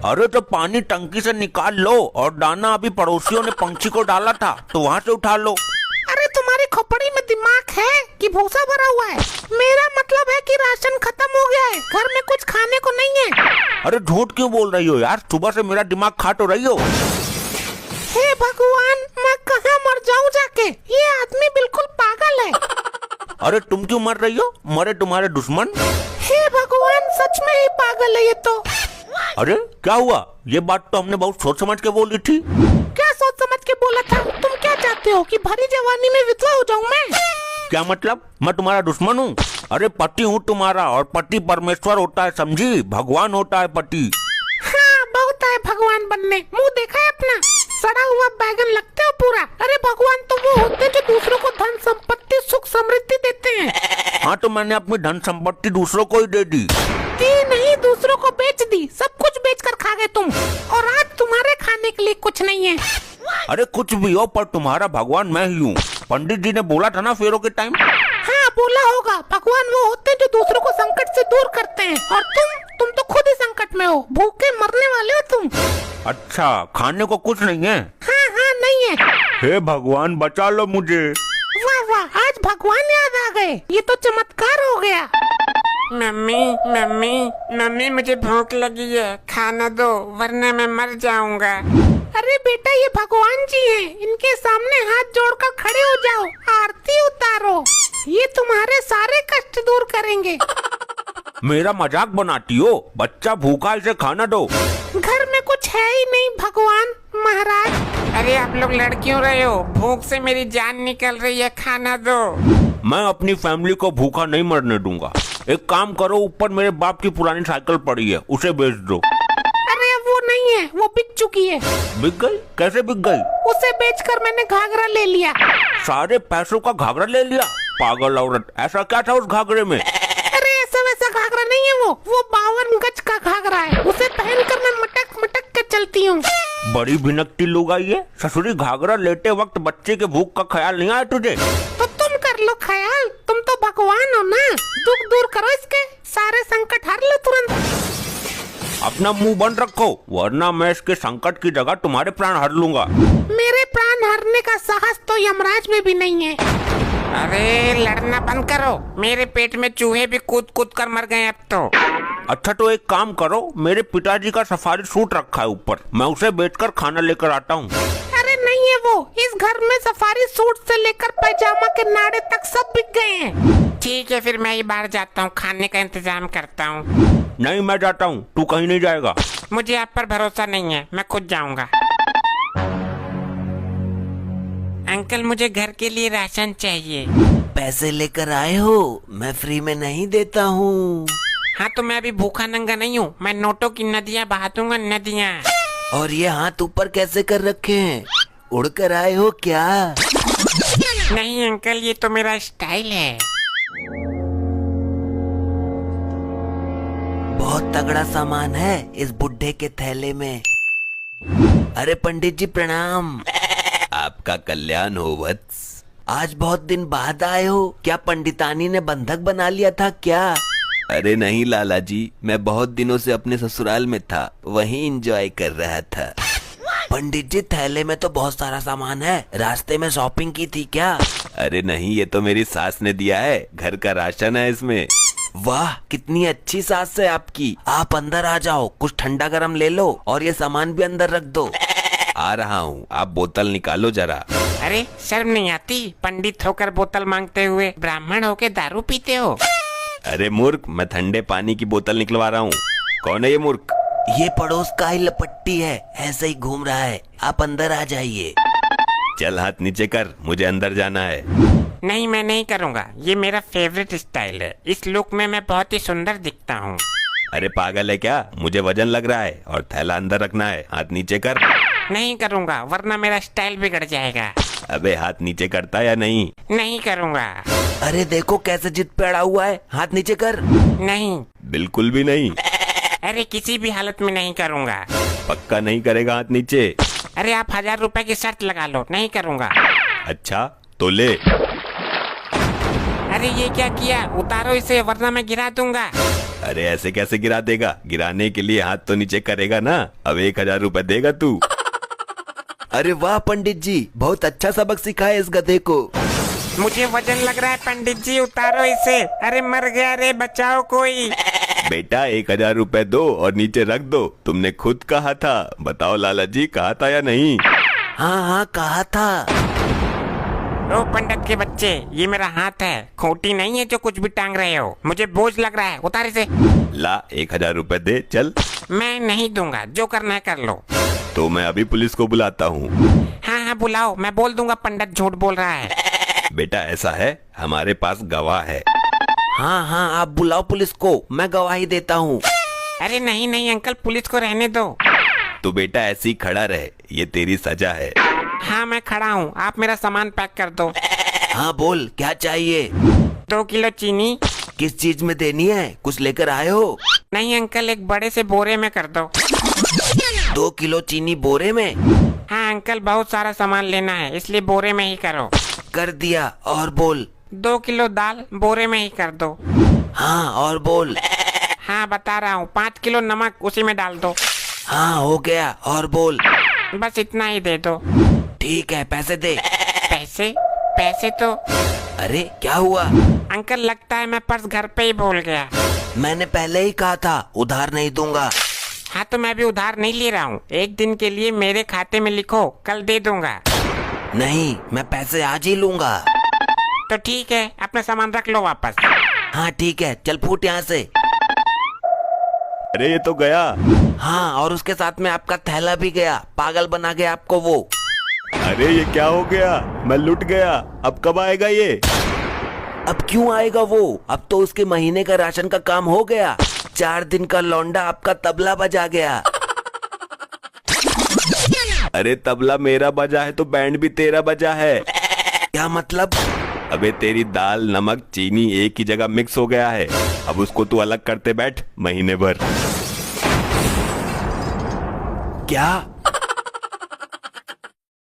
अरे तो पानी टंकी से निकाल लो और दाना अभी पड़ोसियों ने पंछी को डाला था तो वहाँ से उठा लो। अरे तुम्हारी खोपड़ी में दिमाग है कि भूसा भरा हुआ है? मेरा मतलब है कि राशन खत्म हो गया है, घर में कुछ खाने को नहीं है। अरे झूठ क्यों बोल रही हो यार, सुबह से मेरा दिमाग खा तो रही हो। हे भगवान, मैं कहाँ मर जाऊँ जाके, ये आदमी बिल्कुल पागल है। अरे तुम क्यों मर रही हो, मरे तुम्हारे दुश्मन। हे भगवान, सच में ही पागल है ये तो। अरे क्या हुआ, ये बात तो हमने बहुत सोच समझ के बोली थी। क्या सोच समझ के बोला था? तुम क्या चाहते हो कि भरी जवानी में विधवा हो जाऊं मैं? क्या मतलब, मैं तुम्हारा दुश्मन हूँ? अरे पति हूँ तुम्हारा, और पति परमेश्वर होता है, समझी, भगवान होता है पति। हाँ, बहुत है भगवान बनने, मुंह देखा है अपना, सड़ा हुआ बैगन लगते हो पूरा। अरे भगवान तो वो होते जो दूसरों को धन संपत्ति सुख समृद्धि देते हैं। हाँ तो मैंने अपनी धन संपत्ति दूसरों को ही दे दी। नहीं, दूसरों को बेच दी, सब कुछ बेचकर खा गए तुम, और आज तुम्हारे खाने के लिए कुछ नहीं है। अरे कुछ भी हो, पर तुम्हारा भगवान मैं ही हूँ। पंडित जी ने बोला था ना फेरों के टाइम। हाँ बोला होगा, भगवान वो होते हैं जो दूसरों को संकट से दूर करते हैं, और तुम तो खुद ही संकट में हो, भूखे मरने वाले हो तुम। अच्छा, खाने को कुछ नहीं है? हाँ हाँ नहीं है। हे भगवान बचा लो मुझे। वाह वाह, आज भगवान याद आ गए, ये तो चमत्कार हो गया। मम्मी मम्मी मम्मी, मुझे भूख लगी है, खाना दो वरना मैं मर जाऊंगा। अरे बेटा, ये भगवान जी हैं, इनके सामने हाथ जोड़कर खड़े हो जाओ, आरती उतारो, ये तुम्हारे सारे कष्ट दूर करेंगे। मेरा मजाक बनाती हो? बच्चा भूखा, इसे खाना दो। घर में कुछ है ही नहीं भगवान महाराज। अरे आप लोग लड़ क्यों रहे हो? भूख से मेरी जान निकल रही है, खाना दो। मैं अपनी फैमिली को भूखा नहीं मरने दूंगा। एक काम करो, ऊपर मेरे बाप की पुरानी साइकिल पड़ी है, उसे बेच दो। अरे वो नहीं है, वो बिक चुकी है। बिक गई? कैसे बिक गई? उसे बेचकर मैंने घाघरा ले लिया। सारे पैसों का घाघरा ले लिया? पागल औरत, ऐसा क्या था उस घाघरे में? अरे ऐसा वैसा घाघरा नहीं है वो 52 गज का घाघरा है, उसे पहनकर मैं मटक मटक के चलती हूँ। बड़ी भिनकती लोग आई है। ससुरी घाघरा लेते वक्त बच्चे के भूख का ख्याल नहीं आया तुझे? तो तुम कर लो ख्याल, तुम तो भगवान हो ना, दुख दूर करो इसके, सारे संकट हर लो तुरंत। अपना मुंह बंद रखो, वरना मैं इसके संकट की जगह तुम्हारे प्राण हर लूंगा। मेरे प्राण हरने का साहस तो यमराज में भी नहीं है। अरे लड़ना बंद करो, मेरे पेट में चूहे भी कूद कूद कर मर गए अब तो। अच्छा तो एक काम करो, मेरे पिताजी का सफारी सूट रखा है ऊपर, मैं उसे बेचकर खाना लेकर आता हूँ। अरे नहीं है वो, इस घर में सफारी सूट से लेकर पैजामा के नाड़े तक सब बिक गए हैं। ठीक है, फिर मैं ही बाहर जाता हूँ, खाने का इंतजाम करता हूँ। नहीं मैं जाता हूँ, तू कहीं नहीं जाएगा। मुझे आप पर भरोसा नहीं है, मैं खुद जाऊंगा। अंकल मुझे घर के लिए राशन चाहिए। पैसे लेकर आए हो? मैं फ्री में नहीं देता हूँ। हाँ तो मैं अभी भूखा नंगा नहीं हूँ, मैं नोटों की नदियाँ बहा दूंगा, नदियाँ। और ये हाथ ऊपर कैसे कर रखे हैं? उड़कर आए हो क्या? नहीं अंकल, ये तो मेरा स्टाइल है। बहुत तगड़ा सामान है इस बुड्ढे के थैले में। अरे पंडित जी प्रणाम। आपका कल्याण हो वत्स। आज बहुत दिन बाद आए हो, क्या पंडितानी ने बंधक बना लिया था क्या? अरे नहीं लाला जी, मैं बहुत दिनों से अपने ससुराल में था, वहीं एंजॉय कर रहा था। पंडित जी थैले में तो बहुत सारा सामान है, रास्ते में शॉपिंग की थी क्या? अरे नहीं, ये तो मेरी सास ने दिया है, घर का राशन है इसमें। वाह कितनी अच्छी सास है आपकी। आप अंदर आ जाओ, कुछ ठंडा गरम ले लो और ये सामान भी अंदर रख दो। आ रहा हूँ, आप बोतल निकालो जरा। अरे शर्म नहीं आती? पंडित होकर बोतल मांगते हुए ब्राह्मण होके दारू पीते हो? अरे मूर्ख, मैं ठंडे पानी की बोतल निकलवा रहा हूँ। कौन है ये मूर्ख? ये पड़ोस का ही लपट्टी है, ऐसे ही घूम रहा है। आप अंदर आ जाइए। चल हाथ नीचे कर, मुझे अंदर जाना है। नहीं मैं नहीं करूँगा, ये मेरा फेवरेट स्टाइल है, इस लुक में मैं बहुत ही सुंदर दिखता हूँ। अरे पागल है क्या? मुझे वजन लग रहा है और थैला अंदर रखना है। हाथ नीचे कर। नहीं करूँगा, वरना मेरा स्टाइल बिगड़ जाएगा। अबे हाथ नीचे करता या नहीं? नहीं करूँगा। अरे देखो कैसे जिद पे अड़ा हुआ है, हाथ नीचे कर। नहीं। बिल्कुल भी नहीं? अरे किसी भी हालत में नहीं करूँगा। पक्का नहीं करेगा हाथ नीचे? अरे आप 1000 रुपए की शर्त लगा लो, नहीं करूँगा। अच्छा तो ले। अरे ये क्या किया? उतारो इसे वरना मैं गिरा दूंगा। अरे ऐसे कैसे गिरा देगा? गिराने के लिए हाथ तो नीचे करेगा ना। अब 1,000 रुपए देगा तू। अरे वाह पंडित जी, बहुत अच्छा सबक सिखाया इस गधे को। मुझे वजन लग रहा है पंडित जी, उतारो इसे। अरे मर गया रे, बचाओ कोई। बेटा 1,000 रुपए दो और नीचे रख दो। तुमने खुद कहा था। बताओ लाला जी, कहा था या नहीं? हाँ हाँ कहा था। ओ पंडित के बच्चे, ये मेरा हाथ है, खोटी नहीं है जो कुछ भी टांग रहे हो। मुझे बोझ लग रहा है, उतार इसे। ला 1,000 रुपए दे, चल। मैं नहीं दूंगा, जो करना है कर लो। तो मैं अभी पुलिस को बुलाता हूँ। हाँ हाँ बुलाओ, मैं बोल दूंगा पंडित झूठ बोल रहा है। बेटा ऐसा है, हमारे पास गवाह है। हाँ हाँ आप बुलाओ पुलिस को, मैं गवाही देता हूँ। अरे नहीं नहीं अंकल, पुलिस को रहने दो। तो बेटा ऐसे ही खड़ा रहे, ये तेरी सजा है। हाँ मैं खड़ा हूँ, आप मेरा सामान पैक कर दो। हाँ बोल, क्या चाहिए? 2 किलो चीनी। किस चीज में देनी है? कुछ लेकर आए हो? नहीं अंकल, एक बड़े से बोरे में कर दो। 2 किलो चीनी बोरे में? हाँ अंकल, बहुत सारा सामान लेना है, इसलिए बोरे में ही करो। कर दिया। और बोल। 2 किलो दाल बोरे में ही कर दो। हाँ और बोल। हाँ बता रहा हूँ, 5 किलो नमक उसी में डाल दो। हाँ हो गया। और बोल। बस इतना ही दे दो। ठीक है, पैसे दे। पैसे? पैसे तो अरे क्या हुआ? अंकल लगता है मैं पर्स घर पे ही भूल गया। मैंने पहले ही कहा था उधार नहीं दूंगा। हाँ तो मैं भी उधार नहीं ले रहा हूँ, 1 दिन के लिए मेरे खाते में लिखो, कल दे दूंगा। नहीं, मैं पैसे आज ही लूंगा। तो ठीक है, अपना सामान रख लो वापस। हाँ ठीक है, चल फूट यहाँ से। अरे ये तो गया। हाँ और उसके साथ में आपका थैला भी गया। पागल बना गया आपको वो। अरे ये क्या हो गया? मैं लुट गया। अब कब आएगा ये? अब क्यों आएगा वो? अब तो उसके महीने का राशन का काम हो गया। 4 दिन का लौंडा आपका तबला बजा गया। अरे तबला मेरा बजा है तो बैंड भी तेरा बजा है। क्या मतलब? अबे तेरी दाल नमक चीनी एक ही जगह मिक्स हो गया है। अब उसको तू अलग करते बैठ महीने भर। क्या?